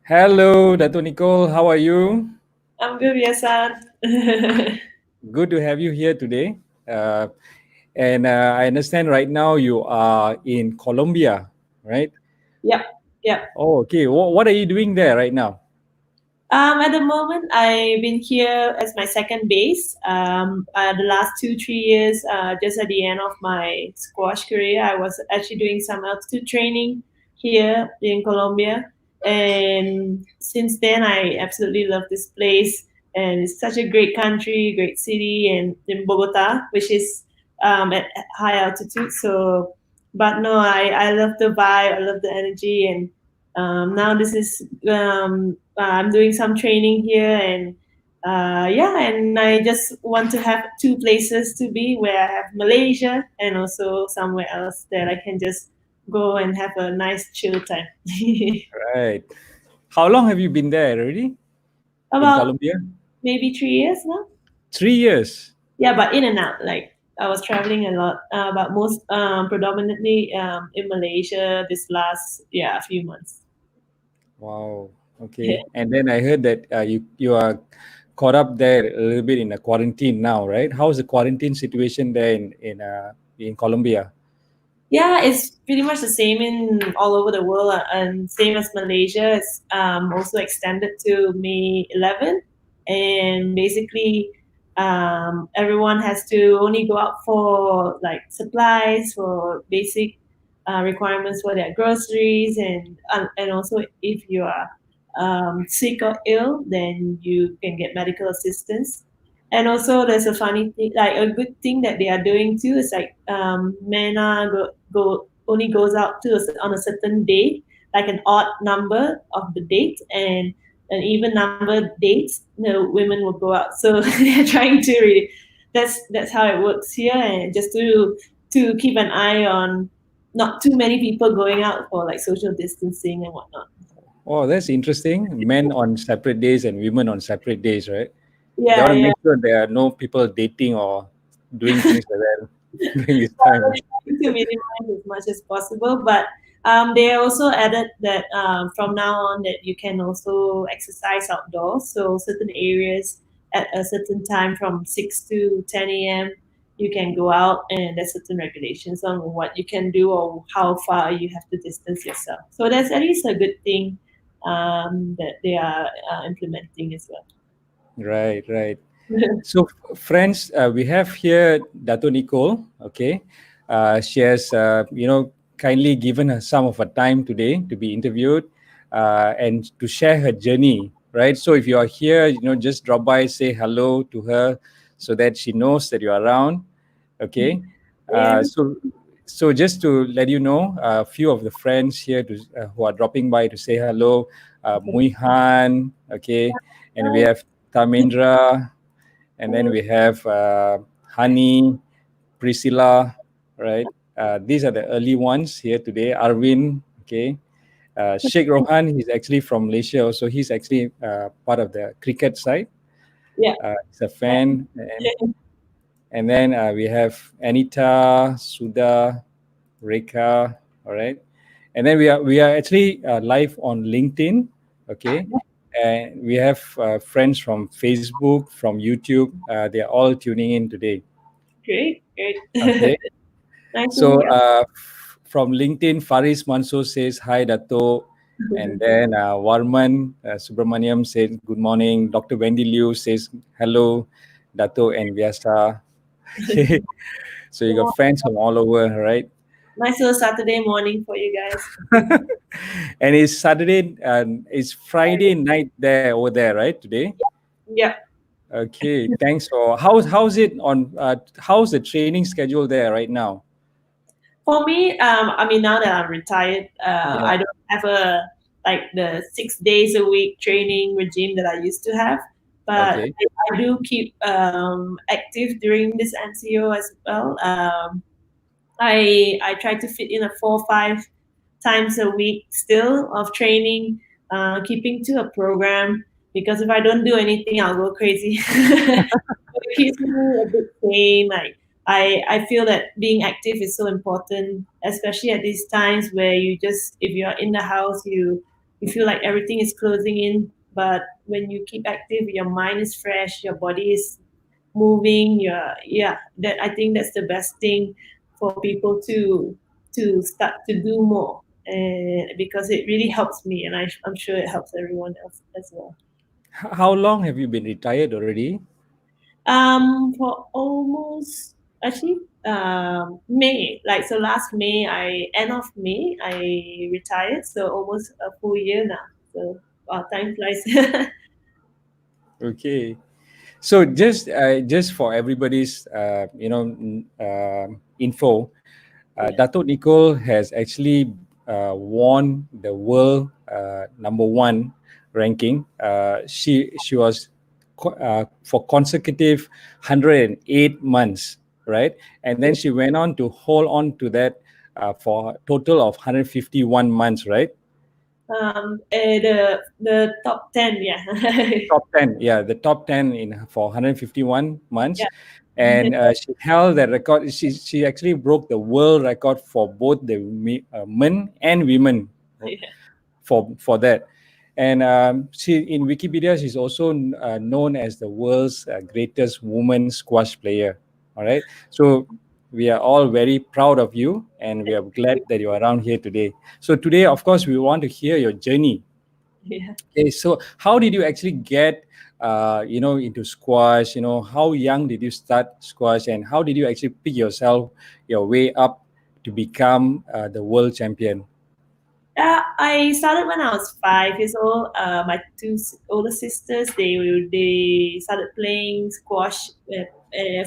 Hello, Datuk Nicol. How are you? I'm good, Yasan. Good to have you here today. Uh, and I understand right now you are in Colombia, right? Yep, yep. Oh, okay. What are you doing there right now? At the moment, I've been here as my second base. The last 2, 3 years, just at the end of my squash career, I was actually doing some altitude training here in Colombia. And since then, I absolutely love this place. And it's such a great country, great city, and in Bogota, which is at high altitude. So, but no, I love the vibe, I love the energy, and now this is I'm doing some training here, and yeah, and I just want to have two places to be where I have Malaysia and also somewhere else that I can just go and have a nice chill time. Right. How long have you been there already in About Colombia? maybe 3 years now. 3 years. Yeah, but in and out. Like I was traveling a lot, but most predominantly in Malaysia this last few months. Wow. Okay. And then I heard that you are caught up there a little bit in a quarantine now, right? How's the quarantine situation there in Colombia? Yeah, it's pretty much the same in all over the world, and same as Malaysia. It's also extended to May 11th, and basically, everyone has to only go out for like supplies for basic requirements for their groceries, and also if you are sick or ill, then you can get medical assistance. And also, there's a funny thing, like a good thing that they are doing too is like MENA go only goes out to on a certain date, like an odd number of the date, and an even number dates, women will go out. So they're trying to that's how it works here, and just to keep an eye on not too many people going out for like social distancing and whatnot. Oh, that's interesting. Men on separate days and women on separate days, right? They want Yeah, to yeah. make sure there are no people dating or doing things like that during this We're time. trying to minimize as much as possible, but they also added that from now on that you can also exercise outdoors. So certain areas at a certain time from 6 to 10 a.m. you can go out, and there's certain regulations on what you can do or how far you have to distance yourself. So that's at least a good thing that they are implementing as well. Right, right. So, friends, we have here Dato Nicole. Okay, she has, kindly given her some of her time today to be interviewed and to share her journey. Right. So, if you are here, just drop by, say hello to her, so that she knows that you are around. Okay. Yeah. So just to let you know, a few of the friends here who are dropping by to say hello, Muihan, okay, and we Hi. have Tamindra, and then we have Hani, Priscilla, right? These are the early ones here today. Arvin, okay. Sheikh Rohan, he's actually from Malaysia, also he's actually part of the cricket side. Yeah. He's a fan, and then we have Anita, Sudha, Reka, all right. And then we are actually live on LinkedIn, okay. And we have friends from Facebook, from YouTube. They are all tuning in today. Great, great. Okay. Nice to So meet from LinkedIn, Faris Manso says hi, Dato. And you. then Warman Subramaniam says good morning. Dr. Wendy Liu says hello, Dato and Vyasa. Okay. So you got Yeah, friends from all over, right? nice little Saturday morning for you guys. And it's Saturday and it's Friday night there over there, right? Today. Yeah. Okay. Thanks for how's it on how's the training schedule there right now? For me, I mean, now that I'm retired, Yeah. I don't have a like the 6 days a week training regime that I used to have, but Okay. I do keep active during this NCO as well. I try to fit in a 4 or 5 times a week still of training, keeping to a program because if I don't do anything, I'll go crazy. It keeps me a bit sane. Like I feel that being active is so important, especially at these times where you just if you're in the house, you feel like everything is closing in. But when you keep active, your mind is fresh, your body is moving. Yeah, that I think that's the best thing for people to start to do more, and because it really helps me, and I'm sure it helps everyone else as well. How long have you been retired already? For almost actually May, like so last May, I end of May I retired, so almost a full year now. So time flies. Okay. So just for everybody's info, Yeah. Datuk Nicol has actually won the world number one ranking. She was for consecutive 108 months, right? And then she went on to hold on to that for a total of 151 months, right? The top 10, yeah. Top 10, yeah, the top 10 in for 151 months. Yeah. And she held that record. She actually broke the world record for both the men and women Yeah. for that. And she in Wikipedia, she's also known as the world's greatest woman squash player. All right. So we are all very proud of you, and we are glad that you're around here today. So today, of course, we want to hear your journey. Yeah. Okay, so how did you actually get, into squash? How young did you start squash, and how did you actually pick your way up to become the world champion? I started when I was 5 years old. My two older sisters, they started playing squash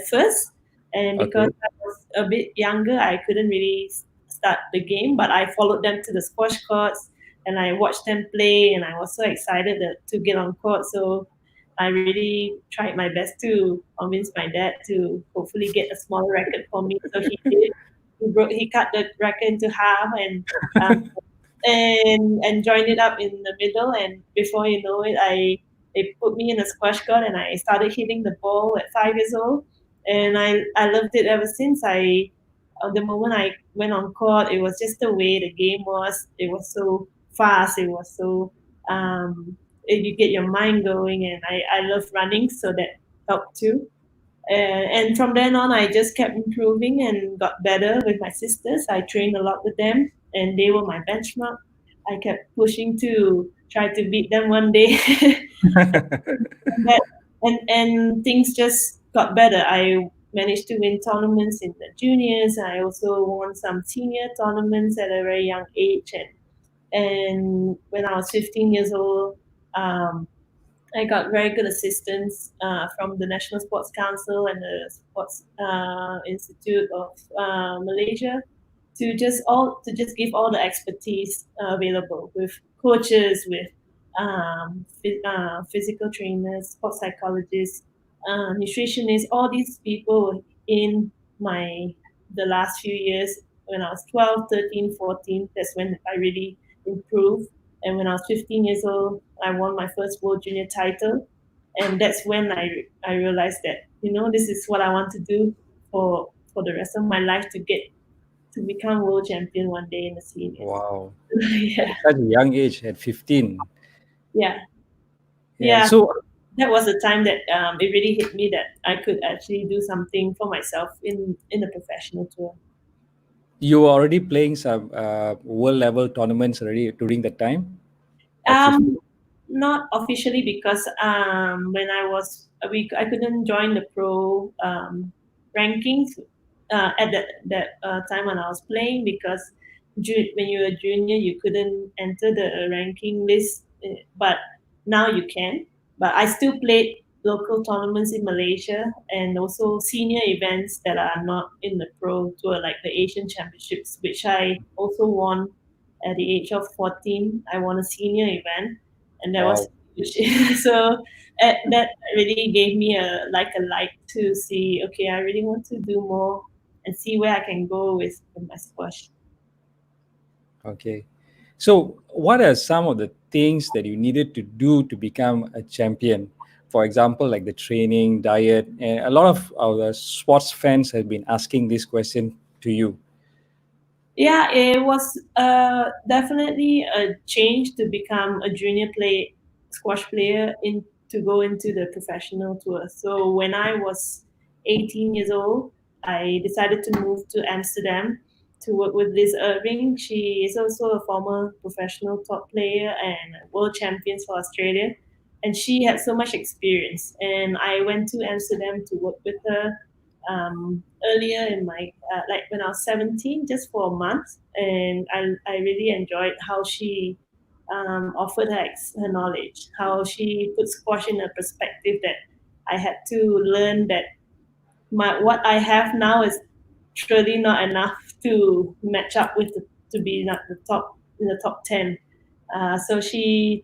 first, and because Okay. I was a bit younger, I couldn't really start the game. But I followed them to the squash courts, and I watched them play, and I was so excited to get on court. So I really tried my best to convince my dad to hopefully get a smaller racket for me. So he did. He cut the racket into half, um, and joined it up in the middle. And before you know it, they put me in a squash court, and I started hitting the ball at 5 years old, and I loved it ever since. The moment I went on court, it was just the way the game was. It was so fast. It was so you get your mind going, and I love running, so that helped too. And from then on, I just kept improving and got better with my sisters. I trained a lot with them, and they were my benchmark. I kept pushing to try to beat them one day. That, and things just got better. I managed to win tournaments in the juniors. I also won some senior tournaments at a very young age. And when I was 15 years old, um, I got very good assistance from the National Sports Council and the Sports Institute of Malaysia to just give all the expertise available with coaches, with physical trainers, sports psychologists, nutritionists. All these people were in my the last few years when I was 12, 13, 14. That's when I really improved. And when I was 15 years old, I won my first World Junior title. And that's when I realized that, this is what I want to do for the rest of my life to become world champion one day in the seniors. Wow. Yeah, At such a young age, at 15. yeah, Yeah. yeah. So That was the time that it really hit me that I could actually do something for myself in the professional tour. you were already playing some world level tournaments already during that time at 15. Um, Not officially because when I couldn't join the pro rankings at that time when I was playing because when you were a junior you couldn't enter the ranking list, but now you can. But I still played local tournaments in Malaysia and also senior events that are not in the pro tour like the Asian Championships, which I also won at the age of 14. I won a senior event, and that was Wow. huge. So that really gave me a light to see. Okay, I really want to do more and see where I can go with my squash. Okay. So, what are some of the things that you needed to do to become a champion? For example, like the training, diet, and a lot of our sports fans have been asking this question to you. Yeah, it was definitely a change to become a junior play squash player in to go into the professional tour. So when I was 18 years old, I decided to move to Amsterdam to work with Liz Irving. She is also a former professional top player and world champion for Australia. And she had so much experience. And I went to Amsterdam to work with her earlier in my like when I was 17, just for a month, and I really enjoyed how she offered her knowledge, how she put squash in a perspective that I had to learn that my what I have now is surely not enough to match up with to be not the top in the top 10. So she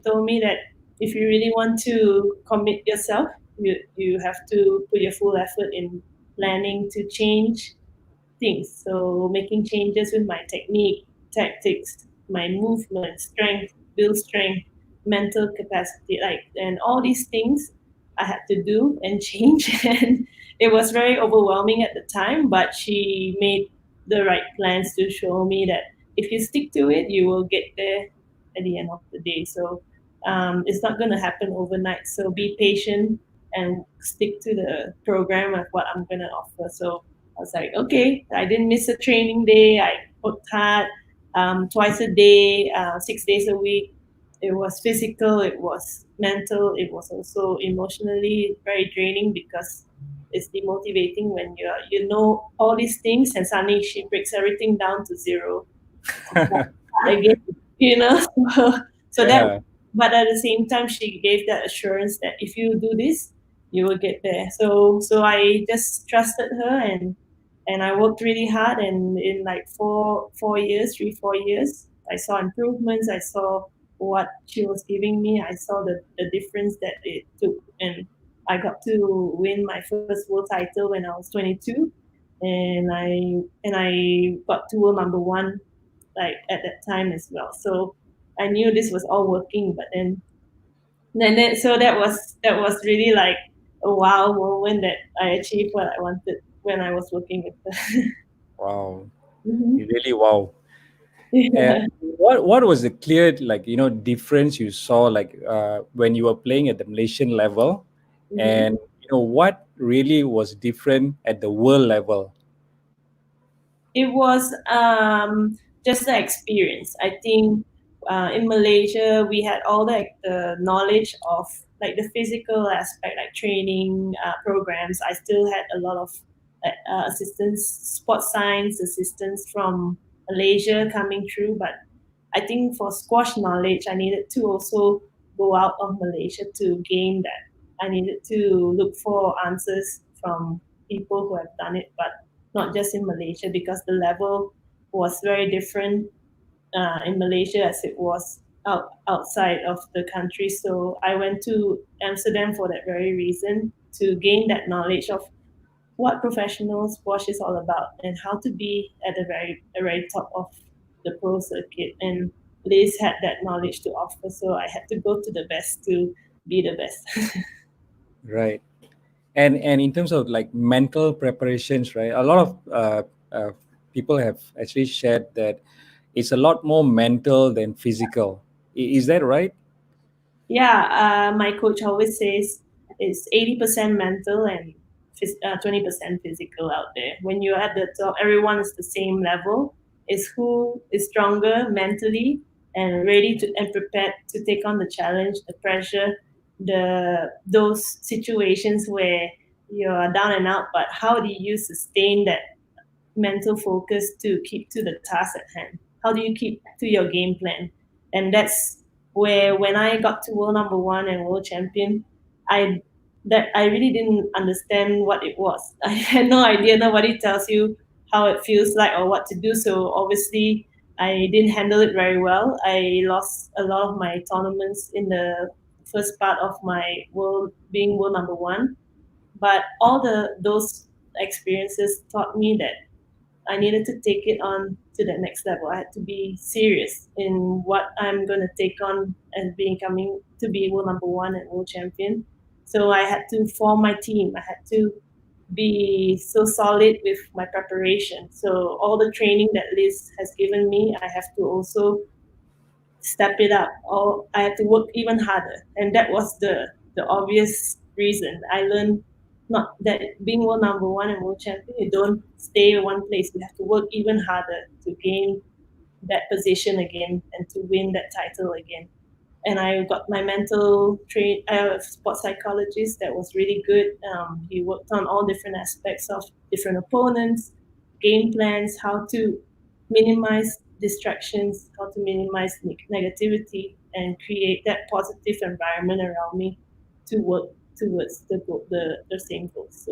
told me that if you really want to commit yourself, you have to put your full effort in planning to change things. So making changes with my technique, tactics, my movement, strength, build strength, mental capacity, like and all these things I had to do and change. And it was very overwhelming at the time, but she made the right plans to show me that if you stick to it, you will get there at the end of the day. So it's not going to happen overnight. So be patient and stick to the program of what I'm going to offer. So I was like, okay, I didn't miss a training day. I worked hard twice a day, 6 days a week. It was physical, it was mental, it was also emotionally very draining because it's demotivating when you know all these things and suddenly she breaks everything down to zero again, you know. So, so that, Yeah, but at the same time, she gave that assurance that if you do this, you will get there. So I just trusted her and I worked really hard. And in like 4 years, 3 4 years, I saw improvements. I saw what she was giving me. I saw the difference that it took, and I got to win my first world title when I was 22, and I got to world number one like at that time as well. So I knew this was all working, but then so that was really like a wow moment that I achieved what I wanted when I was working with her. wow, Hmm. you really wow. And Yeah. what was the clear difference you saw when you were playing at the Malaysian level, Hmm. and what really was different at the world level? It was just the experience. I think in Malaysia we had all the knowledge of like the physical aspect, like training programs. I still had a lot of assistance, sports science assistance from Malaysia coming through, but I think for squash knowledge, I needed to also go out of Malaysia to gain that. I needed to look for answers from people who have done it, but not just in Malaysia, because the level was very different in Malaysia as it was outside of the country. So I went to Amsterdam for that very reason, to gain that knowledge of what professional squash is all about and how to be at the very top of the pro circuit. And Liz had that knowledge to offer, so I had to go to the best to be the best. Right. And in terms of like mental preparations, right, a lot of people have actually shared that it's a lot more mental than physical. Is that right? Yeah, my coach always says it's 80% mental and 20% physical out there. When you're at the top, everyone is the same level. It's who is stronger mentally and ready to and prepared to take on the challenge, the pressure, those situations where you're down and out. But how do you sustain that mental focus to keep to the task at hand? How do you keep to your game plan? And that's where when I got to world number one and world champion, I I really didn't understand what it was. I had no idea. Nobody tells you how it feels like or what to do. So obviously I didn't handle it very well. I lost a lot of my tournaments in the first part of my world being world number one. But all those experiences taught me that I needed to take it on to the next level. I had to be serious in what I'm going to take on as being coming to be world number one and world champion. So I had to form my team. I had to be so solid with my preparation. So all the training that Liz has given me, I have to also step it up, or I have to work even harder. And that was the obvious reason. I learned not that being world number one and world champion, you don't stay in one place. You have to work even harder to gain that position again and to win that title again. And I got my mental train sports psychologist that was really good. He worked on all different aspects of different opponents, game plans, how to minimize distractions, how to minimize negativity, and create that positive environment around me to work towards the same goals.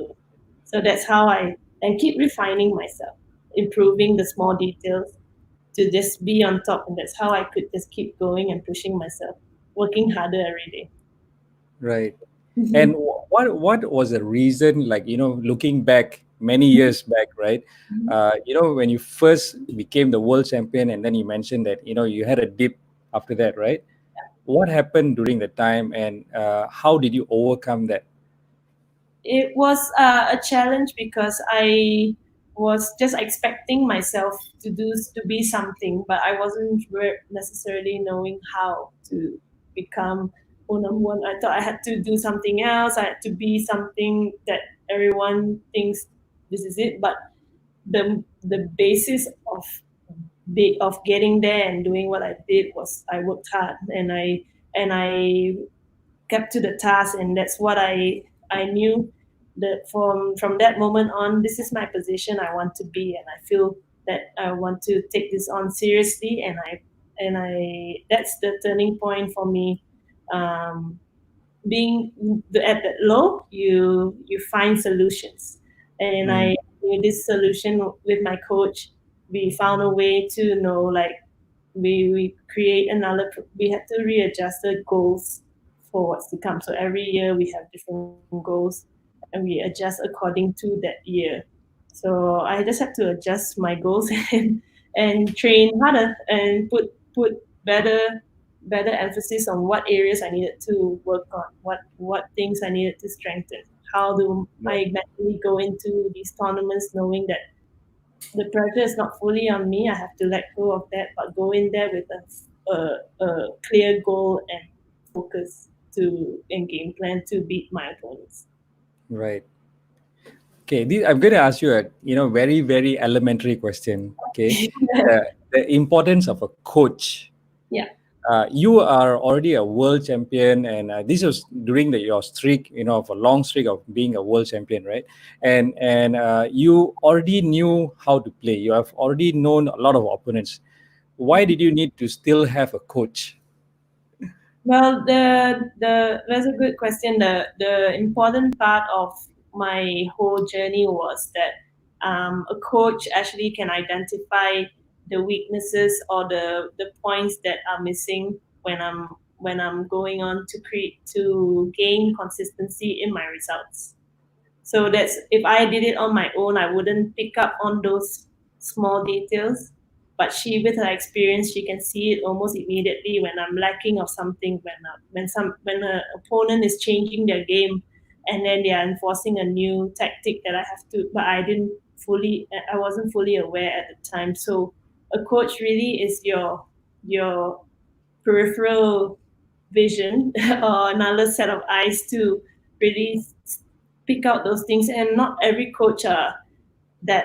So that's how I and keep refining myself, improving the small details to just be on top, and that's how I could just keep going and pushing myself, working harder every day. Right. And Mhm. what was the reason, like, looking back many years back, right? When you first became the world champion, and then you mentioned that, you had a dip after that, right? What happened during the time, and how did you overcome that? It was a challenge because I was just expecting myself to be something, but I wasn't necessarily knowing how to become number one. I thought I had to do something else. I had to be something that everyone thinks this is it. But the basis of getting there and doing what I did was I worked hard, and I kept to the task, and that's what I knew that from that moment on, this is my position I want to be, and I feel that I want to take this on seriously, and I that's the turning point for me. Um, being at that low, you find solutions, and Mm, I with this solution with my coach, we found a way to know, like, we create another, we had to readjust the goals for what's to come. So every year we have different goals, and we adjust according to that year. So I just had to adjust my goals and train harder and put better better emphasis on what areas I needed to work on, what things I needed to strengthen. How do right. I mentally go into these tournaments knowing that the pressure is not fully on me. I have to let go of that, but go in there with a clear goal and focus to and game plan to beat my opponents. Right. Okay, I'm going to ask you a very very elementary question. Okay, the importance of a coach. Yeah. You are already a world champion, and this was during your streak, of a long streak of being a world champion, right? And you already knew how to play. You have already known a lot of opponents. Why did you need to still have a coach? Well, the that's a good question. The important part of my whole journey was that a coach actually can identify the weaknesses or the points that are missing when I'm going on to create to gain consistency in my results. So that's if I did it on my own, I wouldn't pick up on those small details. But she, with her experience, she can see it almost immediately when I'm lacking of something, when an opponent is changing their game, and then they are enforcing a new tactic that I have to, but I wasn't fully aware at the time. So a coach really is your peripheral vision or another set of eyes to really pick out those things. And not every coach are that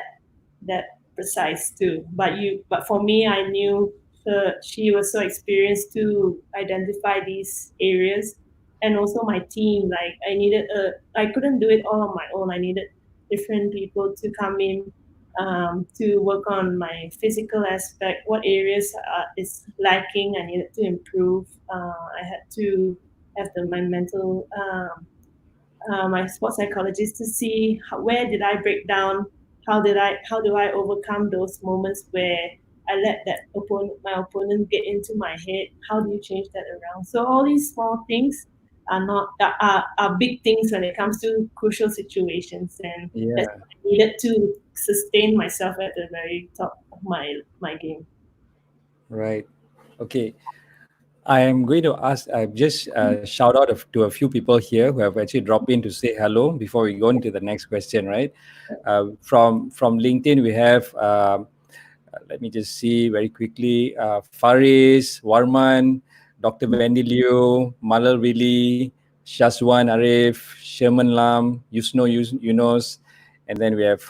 that precise too. But for me, I knew she was so experienced to identify these areas, and also my team. Like I couldn't do it all on my own. I needed different people to come in to work on my physical aspect. What areas is lacking? I needed to improve. I had to have my mental my sports psychologist to see where did I break down, how do I overcome those moments where I let my opponent get into my head. How do you change that around? So all these small things are not are big things when it comes to crucial situations, and that's Yeah, what I needed to sustain myself at the very top of my game. right. Okay. I am going to ask, just shout out to a few people here who have actually dropped in to say hello before we go into the next question, right? From LinkedIn, we have, let me just see very quickly, Faris, Warman, Dr. Wendy Liu, Malal Willi, Shazwan Arif, Sherman Lam, Yunus, and then we have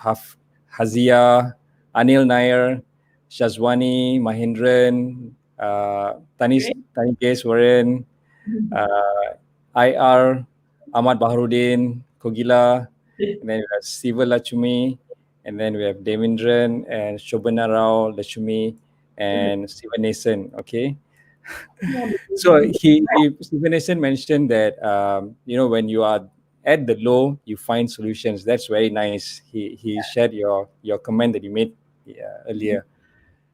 Hazia, Anil Nair, Shazwani, Mahindran, Tani Keswaran, IR, Ahmad Baharudin, Kogila, and then we have Siva Lachumi, and then we have Devendran and Shobana Rao Lachumi and Sivanesan. Okay. So Sivanesan mentioned that when you are at the low, you find solutions. That's very nice. He shared your comment that you made earlier.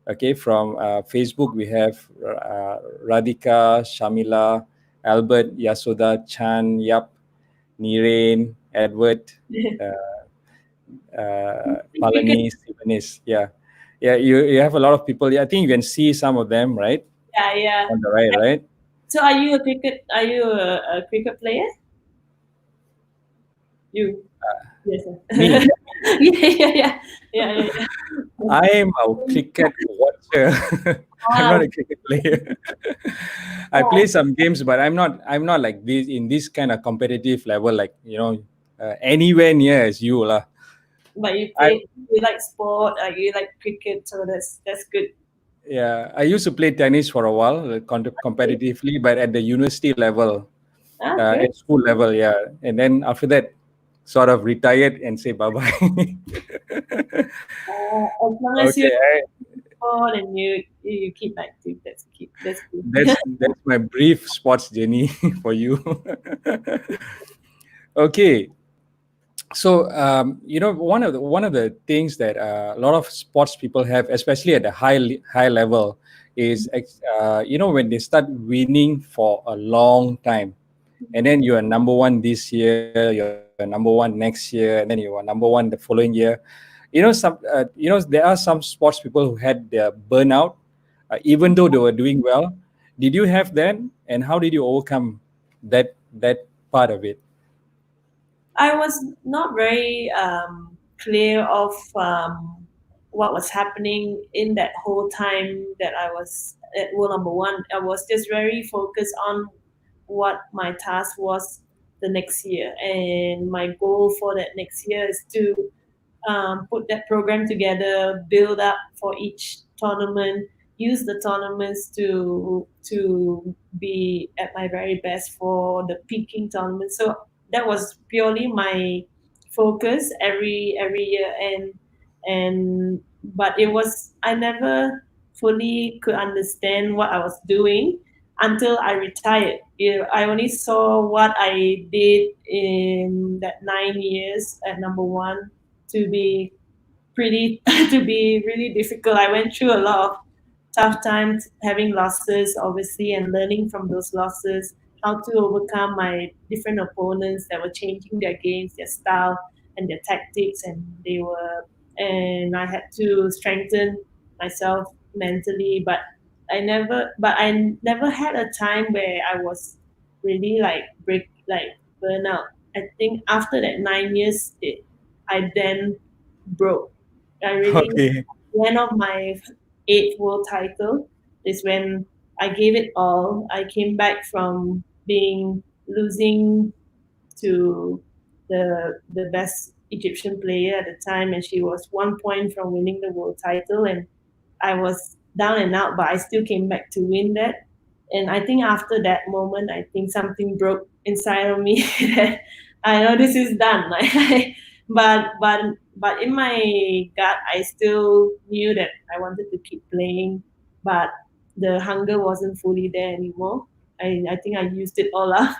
Okay, from Facebook, we have Radhika, Shamila, Albert, Yasoda, Chan, Yap, Niren, Edward, Palani, Sivanis. Yeah. Yeah, you have a lot of people. I think you can see some of them, right? Yeah, yeah. On the right, right? So, are you a cricket? Are you a cricket player? You? Yes. Sir. Me, yeah, yeah, yeah, yeah, yeah, yeah. I am a cricket watcher. I'm not Wow. a cricket player. I Oh, play some games, but I'm not like this in this kind of competitive level, like anywhere near as you lah. but you I play. You like sport. You like cricket. So that's good. Yeah, I used to play tennis for a while, competitively, but at the university level, Okay. at school level, yeah. And then after that, sort of retired and say bye bye. As long as you Okay, sport and you keep active, that's good. that's my brief sports journey for you. Okay, so one of the things that a lot of sports people have, especially at the high level, is when they start winning for a long time, and then you are number one this year, you're number one next year, and then you are number one the following year. There are some sports people who had their burnout, even though they were doing well. Did you have that, and how did you overcome that part of it? I was not very clear of what was happening in that whole time that I was at world number one. I was just very focused on what my task was the next year, and my goal for that next year is to put that program together, build up for each tournament, use the tournaments to be at my very best for the peaking tournament. So that was purely my focus every year, and but it was I never fully could understand what I was doing until I retired. I only saw what I did in that 9 years at number one to be pretty to be really difficult. I went through a lot of tough times, having losses, obviously, and learning from those losses, how to overcome my different opponents that were changing their games, their style, and their tactics, and I had to strengthen myself mentally, but I never had a time where I was really like burnout. I think after that 9 years, I then broke. I really Okay. one of my eighth world title is when I gave it all. I came back from being losing to the best Egyptian player at the time, and she was 1 point from winning the world title, and I was down and out, but I still came back to win that. And I think after that moment, I think something broke inside of me. That I know this is done. But in my gut, I still knew that I wanted to keep playing, but the hunger wasn't fully there anymore. I think I used it all up.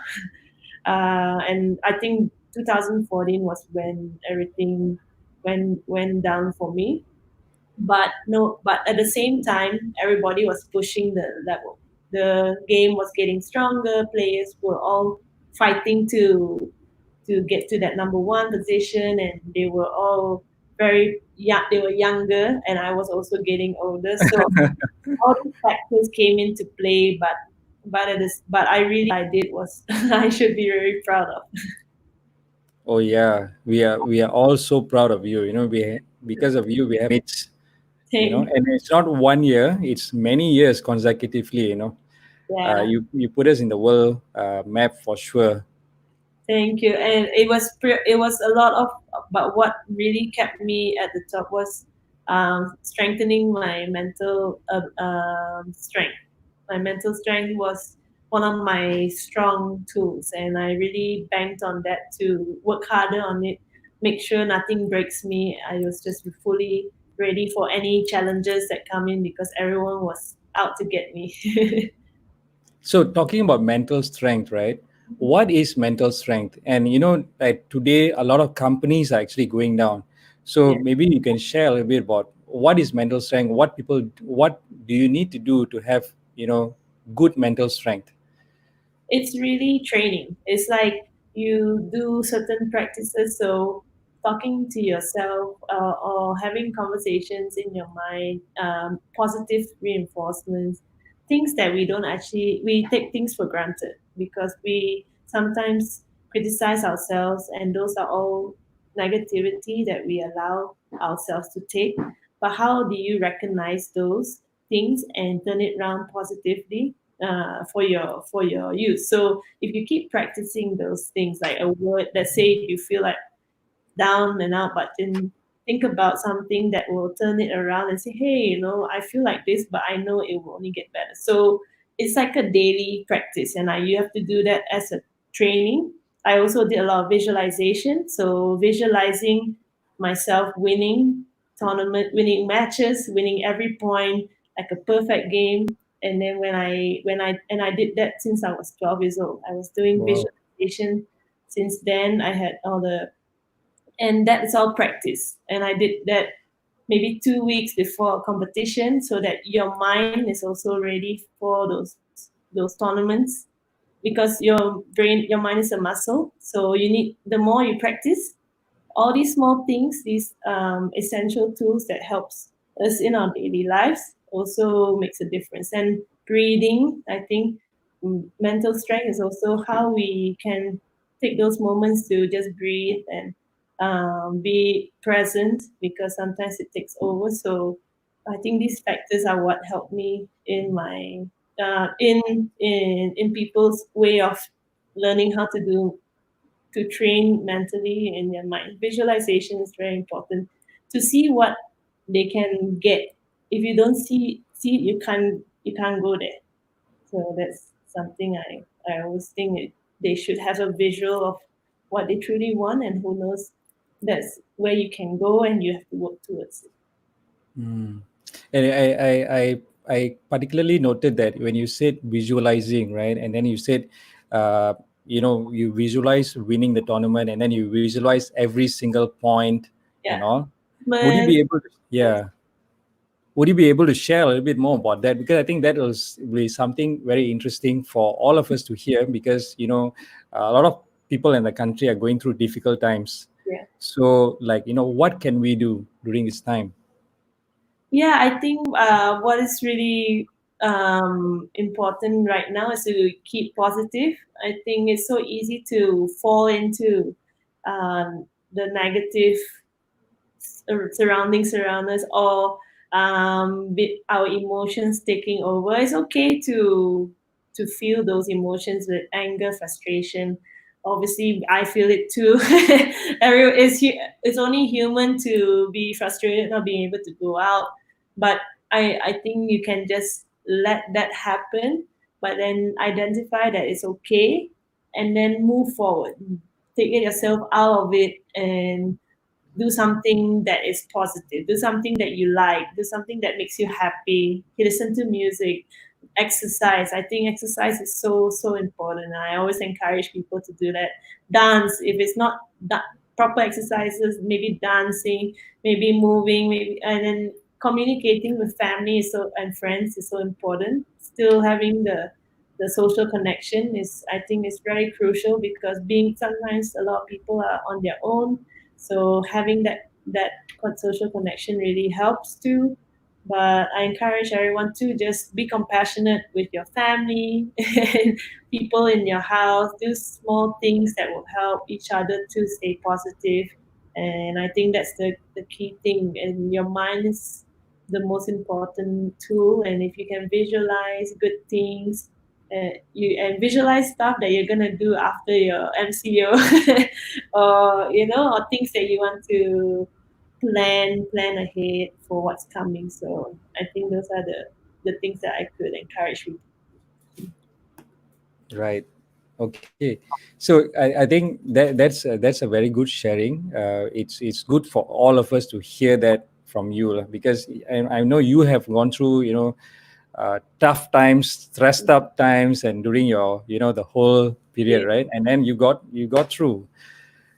And I think 2014 was when everything went down for me. But no, but at the same time, everybody was pushing the level. The game was getting stronger. Players were all fighting to get to that number one position, and they were all very young. They were younger, and I was also getting older. So all these factors came into play, but but I really I did was I should be very proud of. Oh yeah, we are all so proud of you. Because of you, we have mates. Thank And it's not 1 year; it's many years consecutively. yeah. You put us in the world map for sure. Thank you. And it was a lot of, but what really kept me at the top was strengthening my mental strength. My mental strength was one of my strong tools, and I really banked on that to work harder on it, make sure nothing breaks me. I was just fully ready for any challenges that come in because everyone was out to get me. So talking about mental strength, right? What is mental strength? And like today, a lot of companies are actually going down. So Yeah. maybe you can share a little bit about what is mental strength. What do you need to do to have good mental strength? It's really training. It's like you do certain practices. So talking to yourself or having conversations in your mind, positive reinforcements, things that we don't actually we take things for granted because we sometimes criticize ourselves, and those are all negativity that we allow ourselves to take. But how do you recognize those things and turn it around positively for your use? So if you keep practicing those things, like a word, let's say if you feel like down and out, but then think about something that will turn it around and say, hey, I feel like this, but I know it will only get better. So it's like a daily practice, and you have to do that as a training. I also did a lot of visualization. So visualizing myself winning tournament, winning matches, winning every point, like a perfect game. And then when I did that since I was 12 years old. I was doing Wow. visualization since then. I had all the and that's all practice. And I did that maybe 2 weeks before a competition, so that your mind is also ready for those tournaments, because your mind is a muscle. So you need, the more you practice, all these small things, these essential tools that helps us in our daily lives, also makes a difference. And breathing, I think, mental strength is also how we can take those moments to just breathe and be present, because sometimes it takes over. So I think these factors are what helped me in my in people's way of learning how to do, to train mentally in their mind. Visualization is very important to see what they can get. If you don't see it, you can't go there. So that's something I always think they should have a visual of what they truly want, and who knows, that's where you can go, and you have to work towards it. Mm. And I particularly noted that when you said visualizing, right, and then you said, you visualize winning the tournament, and then you visualize every single point Yeah. and all. Would you Man, be able to, yeah, would you be able to share a little bit more about that? Because I think that was really something very interesting for all of us to hear, because a lot of people in the country are going through difficult times. yeah. So, like, what can we do during this time? Yeah, I think what is really important right now is to keep positive. I think it's so easy to fall into the negative surroundings around us, or with our emotions taking over. It's okay to feel those emotions with anger, frustration. Obviously, I feel it too. It's only human to be frustrated, not being able to go out. But I think you can just let that happen, but then identify that it's okay, and then move forward. Take it yourself out of it, and do something that is positive, do something that you like, do something that makes you happy. Listen to music, exercise. I think exercise is so important. I always encourage people to do that. Dance, if it's not proper exercises, maybe dancing, maybe moving, maybe. And then communicating with family and friends is so important. Still having the social connection is, I think, is very crucial, because being sometimes a lot of people are on their own, so having that social connection really helps too. But I encourage everyone to just be compassionate with your family and people in your house. Do small things that will help each other to stay positive. And I think that's the key thing. And your mind is the most important tool. And if you can visualize good things, you and visualize stuff that you're gonna do after your MCO, or or things that you want to plan ahead for what's coming. So I think those are the things that I could encourage people. Right. Okay. So I think that's a very good sharing. It's good for all of us to hear that from you lah, because I know you have gone through tough times, stressed up times, and during your the whole Yeah. period, right? And then you got through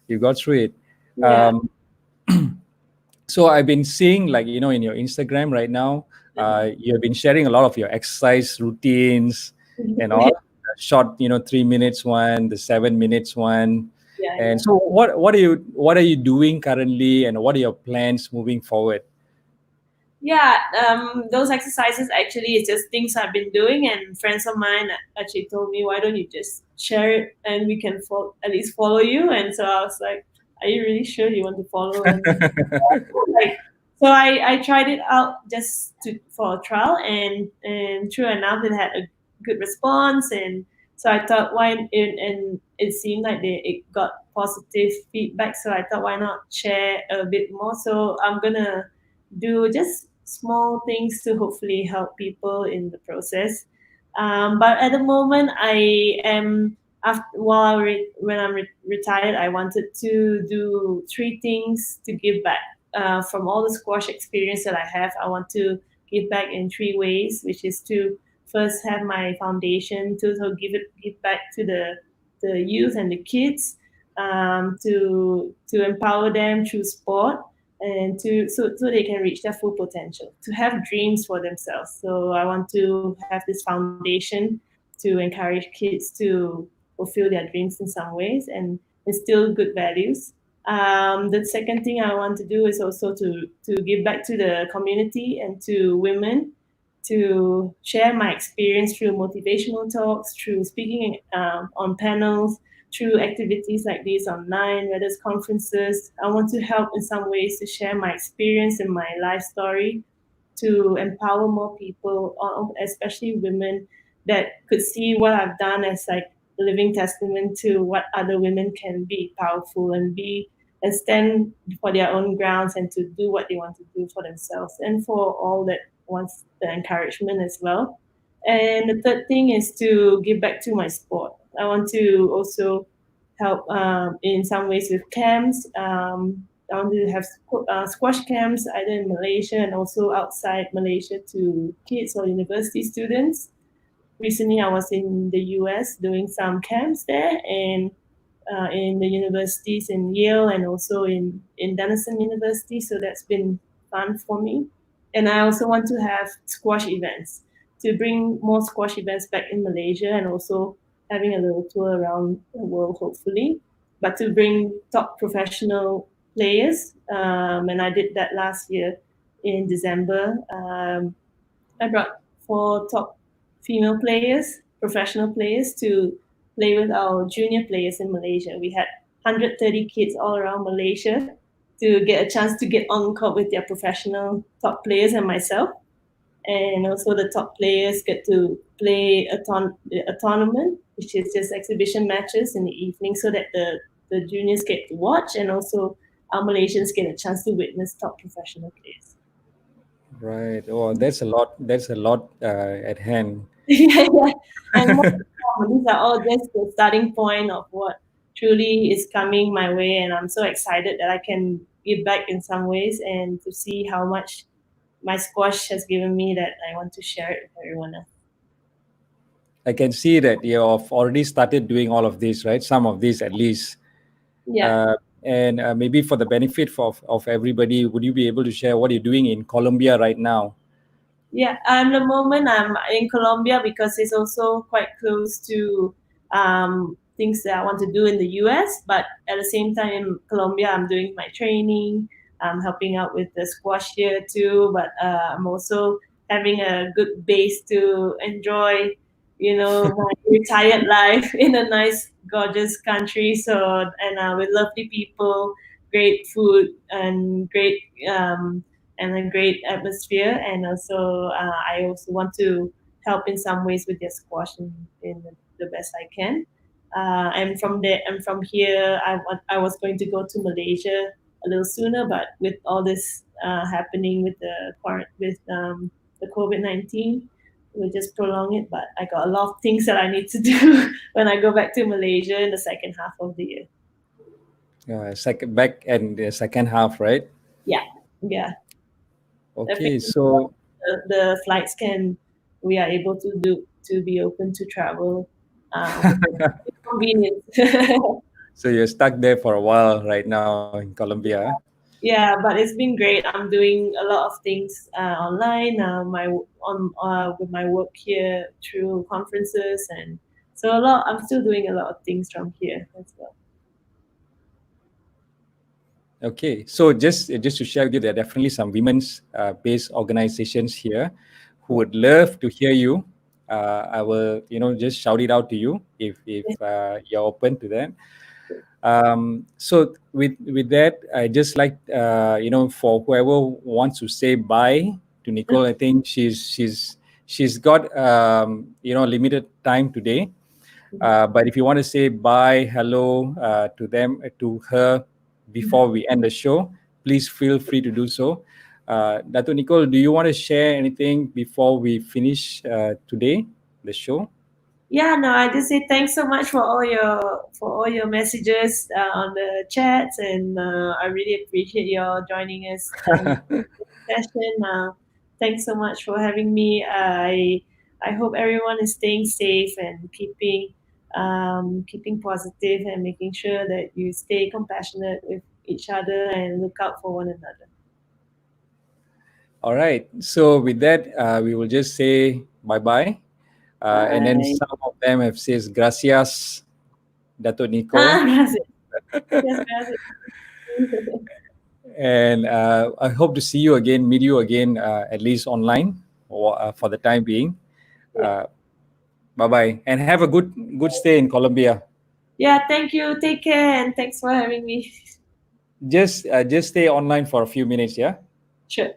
it. Yeah. Um, so I've been seeing, like, in your Instagram right now, you have been sharing a lot of your exercise routines and all, the short 3 minutes one, the 7 minutes one. Yeah, And yeah. so what are you doing currently, and what are your plans moving forward? Yeah, those exercises actually is just things I've been doing, and friends of mine actually told me, why don't you just share it and we can at least follow you. And so I was like, are you really sure you want to follow? And like, so I tried it out just for a trial, and true enough, it had a good response. And so I thought, and it seemed like it got positive feedback. So I thought, why not share a bit more? So I'm gonna do just small things to hopefully help people in the process. But at the moment, I am after when I'm retired, I wanted to do three things to give back. From all the squash experience that I have, I want to give back in three ways, which is to first have my foundation to so give back to the youth and the kids, to empower them through sport, and so they can reach their full potential, to have dreams for themselves. So I want to have this foundation to encourage kids to fulfill their dreams in some ways and instill good values. The second thing I want to do is also to give back to the community and to women, to share my experience through motivational talks, through speaking on panels, through activities like these online, whether it's conferences. I want to help in some ways to share my experience and my life story to empower more people, especially women, that could see what I've done as like a living testament to what other women can be powerful and be and stand for their own grounds and to do what they want to do for themselves and for all that wants the encouragement as well. And the third thing is to give back to my sport. I want to also help in some ways with camps. I want to have squash camps either in Malaysia and also outside Malaysia to kids or university students. Recently, I was in the US doing some camps there, and in the universities in Yale and also in Denison University. So that's been fun for me. And I also want to have squash events to bring more squash events back in Malaysia, and also having a little tour around the world, hopefully. But to bring top professional players, and I did that last year in December. I brought four top female players, professional players, to play with our junior players in Malaysia. We had 130 kids all around Malaysia to get a chance to get on court with their professional top players and myself. And also the top players get to play a tournament, which is just exhibition matches in the evening, so that the juniors get to watch, and also our Malaysians get a chance to witness top professional players. Right. Oh, that's a lot at hand. Yeah, yeah. And more to come. These are all just the starting point of what truly is coming my way, and I'm so excited that I can give back in some ways and to see how much my squash has given me, that I want to share it with everyone else. I can see that you've already started doing all of this, right? Some of these at least. Yeah. Uh, and maybe for the benefit of everybody, would you be able to share what you're doing in Colombia right now? Yeah, the moment I'm in Colombia because it's also quite close to things that I want to do in the US. But at the same time, in Colombia, I'm doing my training. helping out with the squash here too. But I'm also having a good base to enjoy, my retired life in a nice, gorgeous country. So, and with lovely people, great food, and a great atmosphere. And also, I also want to help in some ways with their squash in the best I can. I'm from there. I'm from here. I was going to go to Malaysia a little sooner, but with all this happening with the COVID-19, we'll just prolong it. But I got a lot of things that I need to do when I go back to Malaysia in the second half of the year. Second back and the second half, right? Yeah, yeah. Okay, Definitely, so the flights can. We are able to be open to travel with convenience. so you're stuck there for a while right now in Colombia. Yeah, but it's been great. I'm doing a lot of things online. My on With my work here through conferences, and so a lot. I'm still doing a lot of things from here as well. Okay, so just to share with you, there are definitely some women's based organizations here who Yeah. would love to hear you. I will, just shout it out to you if you're open to that. So with that, I just like for whoever wants to say bye to Nicole, I think she's got limited time today. But if you want to say bye, hello to them, to her before we end the show, please feel free to do so. Datuk Nicole, do you want to share anything before we finish today, the show? Yeah, no, I just say thanks so much for all your messages on the chats, and I really appreciate your joining us in this session. Thanks so much for having me. I hope everyone is staying safe and keeping positive and making sure that you stay compassionate with each other and look out for one another. All right. So with that, we will just say bye bye. And then Bye. some of them have says gracias, Dato Nicole. Gracias. Yes, gracias. And I hope to see you again, meet you again, at least online for the time being. Yeah. Bye bye, and have a good stay in Colombia. Yeah, thank you. Take care and thanks for having me. Just stay online for a few minutes, yeah. Sure.